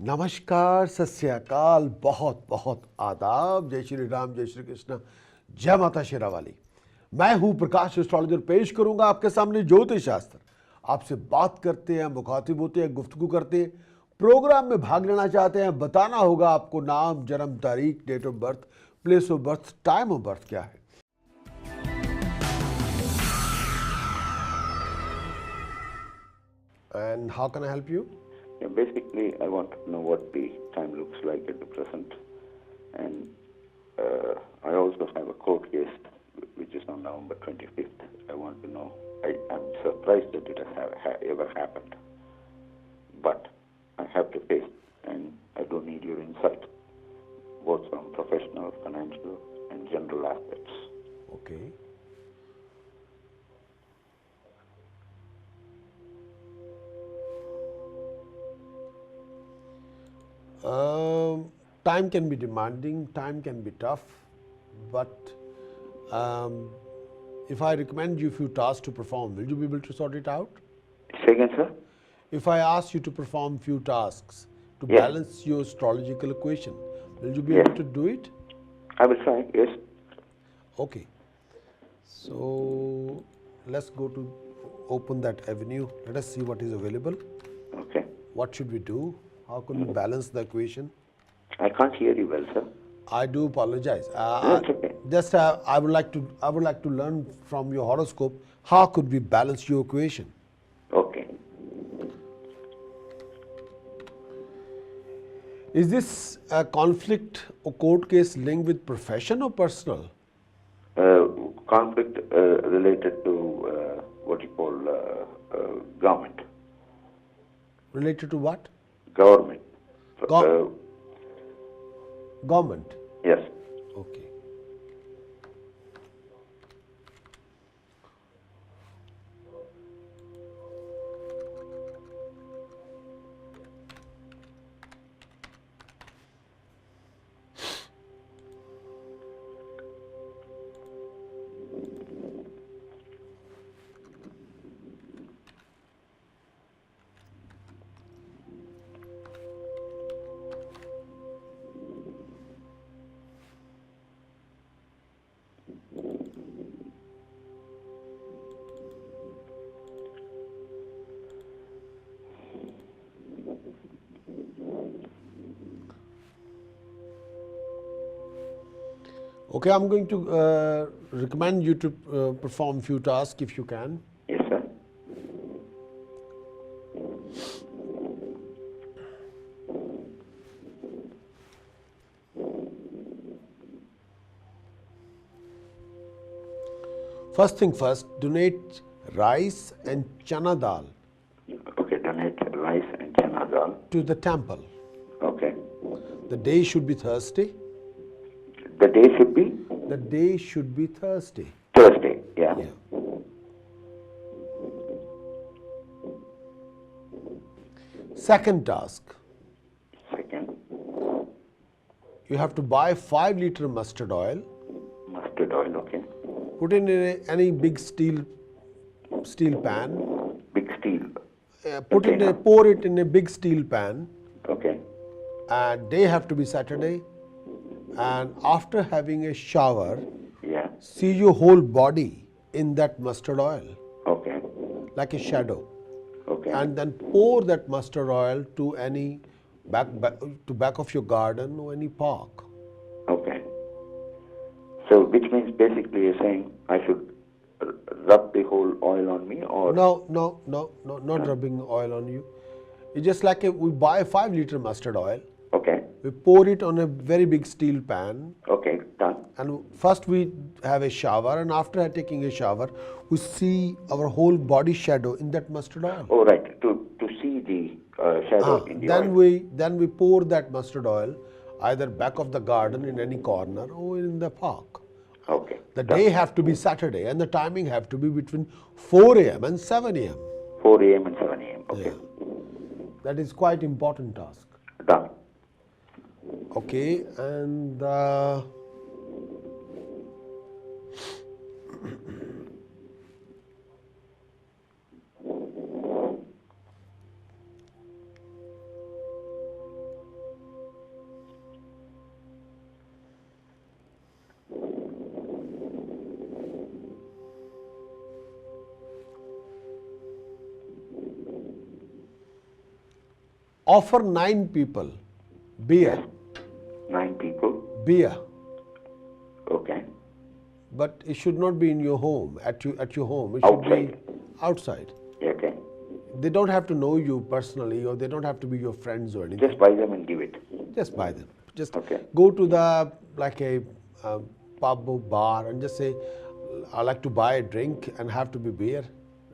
नमस्कार, सत श्री अकाल, बहुत बहुत आदाब। जय श्री राम, जय श्री कृष्ण, जय माता शेरावाली। मैं हूं प्रकाश एस्ट्रोलॉजर। पेश करूंगा आपके सामने ज्योतिष शास्त्र। आपसे बात करते हैं, मुखातिब होते हैं, गुफ्तगू करते हैं। प्रोग्राम में भाग लेना चाहते हैं, बताना होगा आपको नाम, जन्म तारीख, date of birth, place of birth, time of birth क्या है। And how can I help you? Yeah, basically, I want to know what the time looks like at the present, and I also have a court case which is on November 25th. I want to know. I'm surprised that it has ever happened, but I have to face, and I don't need your insight, both from professional, financial, and general aspects. Okay. Time can be demanding, time can be tough, but if I recommend you a few tasks to perform, will you be able to sort it out? Say again, sir? If I ask you to perform few tasks to Yes. balance your astrological equation, will you be Yes. able to do it? I will try, yes. Okay. So let's go to open that avenue. Let us see what is available. Okay. What should we do? How can we balance the equation? I can't hear you well, sir. I do apologize. That's okay. Just I would like to learn from your horoscope. How could we balance your equation? Okay. Is this a conflict or court case linked with profession or personal? Conflict related to what you call government. Related to what? Government. Government. Yes. Okay. Okay, I'm going to recommend you to perform few tasks if you can. Yes, sir. First thing first, donate rice and chana dal Okay, donate rice and chana dal. to the temple. Okay. The day should be Thursday. The day should be The day should be Thursday. Thursday. Yeah. Yeah. Second task, Second, you have to buy 5-liter mustard oil. mustard oil. Okay. Put in any big steel pan. Big steel. Pour it in a big steel pan. Okay. And day have to be Saturday. And after having a shower, Yeah. see your whole body in that mustard oil Okay. like a shadow. Okay. And then pour that mustard oil to any back of your garden or any park. Okay. So, which means basically you're saying I should rub the whole oil on me, or No, not rubbing oil on you. It's just like we buy 5-liter mustard oil. Okay. We pour it on a very big steel pan. Okay. Done. And first we have a shower, and after taking a shower, we see our whole body shadow in that mustard oil. Oh, right. To see the shadow in the Then oil. then we pour that mustard oil either back of the garden in any corner or in the park. Okay. The Done. day have to be Saturday, and the timing have to be between 4 a.m. and 7 a.m. 4 a.m. and 7 a.m. Okay. That is quite important task. Done. Okay, and Offer 9 people beer. 9 people. Beer. Okay. But it should not be in your home, at your home. It should Outside. be outside. Okay. They don't have to know you personally, or they don't have to be your friends or anything. Just buy them and give it. Just buy them. Just Okay. go to the like a pub or bar and just say, I like to buy a drink and have to be beer.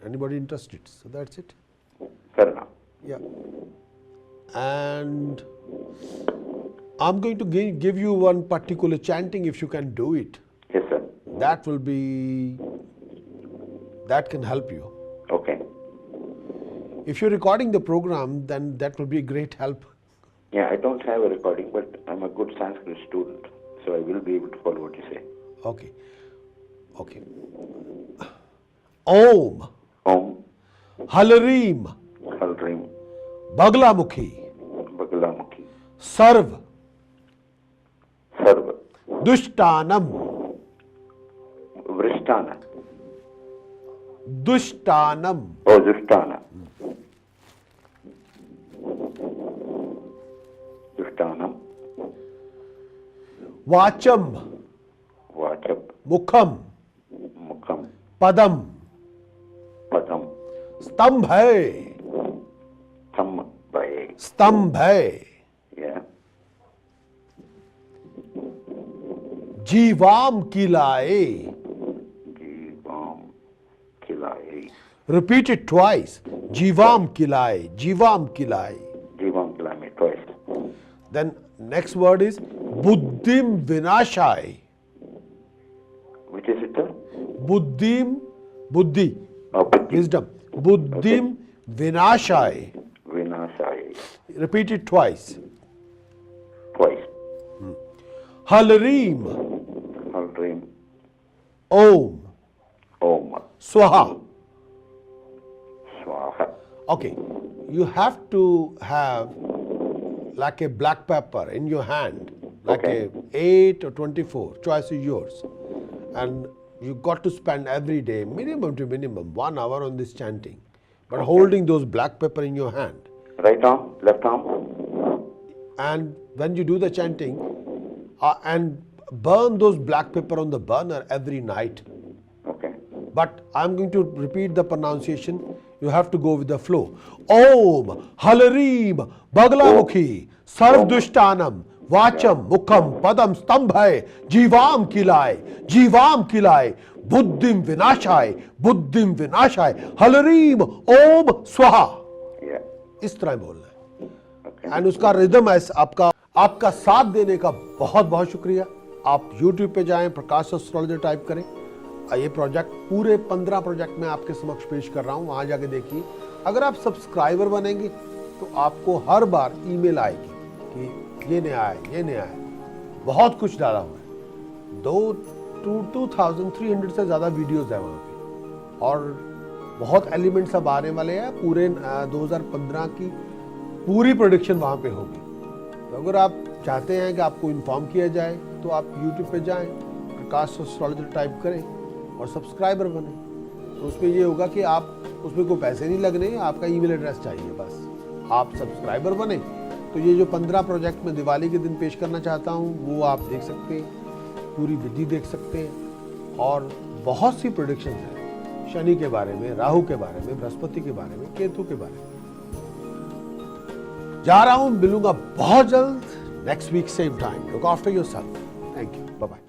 Anybody interested? So that's it. Fair enough. Yeah. And I'm going to give you one particular chanting if you can do it. Yes, sir. That can help you. Okay. If you're recording the program, then that will be a great help. Yeah, I don't have a recording, but I'm a good Sanskrit student, so I will be able to follow what you say. Okay. Okay. Om, Om, Halareem, Halrim, Baglamukhi, Bagalamukhi, Sarv, Sarva, Dushtanam, Vrishtana, Dushtanam, oh, Jushtana. Jushtanam, Vacham, Vachap, Mukham, Mukham, Padam, Padam, Stambhay, Tham, Bhaye. Stambhay, Yeah. Jivam Kilaye. Jivam, Kilaye. Repeat it twice. Jivam Kilaye, Jivam Kilaye. Jivam Kilaye, twice. Then next word is Buddhim Vinashai. Which is it, sir? Buddhim, Buddhi, Oh, Buddhi. wisdom. Buddhim Vinashai. Vinashaya, Repeat it twice. twice. Halareem, Halrim, Om, Om, Swaha. Swaha. Okay, you have to have like a black pepper in your hand, like Okay. a 8 or 24, choice is yours. And you got to spend every day, minimum to minimum, 1 hour on this chanting, but holding those black pepper in your hand. Right arm, left arm. And when you do the chanting, and burn those black pepper on the burner every night. Okay. But I'm going to repeat the pronunciation. You have to go with the flow. Om, Halareem, Baglamukhi, Sarv Dushtanam, Vacham, Mukham, Padam, Stambhay, Jivam Kilai, Buddhim Vinashai, Halareem, Om, Swaha. Yeah. इस तरह बोलना है. Okay. And उसका rhythm है आपका साथ देने का बहुत बहुत शुक्रिया. आप YouTube पे जाएं, प्रकाश एस्ट्रोलॉजर टाइप करें. ये प्रोजेक्ट पूरे 15 प्रोजेक्ट मैं आपके समक्ष पेश कर रहा हूं, वहां जाके देखिए. अगर आप सब्सक्राइबर बनेंगे तो आपको हर बार ईमेल आएगी कि ये नया है. बहुत कुछ डाला हुआ है. 2300 से ज्यादा वीडियोस है वहां पे, और बहुत एलिमेंट्स अब आने वाले हैं. पूरे 2015 की पूरी प्रोडिक्शन वहां पे होगी. तो अगर आप चाहते हैं कि आपको इन्फॉर्म किया जाए तो आप YouTube पे जाएं, प्रकाश एस्ट्रोलॉजर टाइप करें और सब्सक्राइबर बने. तो उसमें ये होगा कि आप उसमें कोई पैसे नहीं लगने, आपका ईमेल एड्रेस चाहिए बस. आप सब्सक्राइबर बने तो ये जो 15 प्रोजेक्ट में दिवाली के दिन पेश करना चाहता हूँ वो आप देख सकते हैं, पूरी विधि देख सकते हैं. और बहुत सी प्रोडिक्शन हैं शनि के बारे में, राहु के बारे में, बृहस्पति के बारे में, केतु के बारे में. जा रहा हूं, मिलूंगा बहुत जल्द. Next week same time. Look after yourself. Thank you. Bye bye.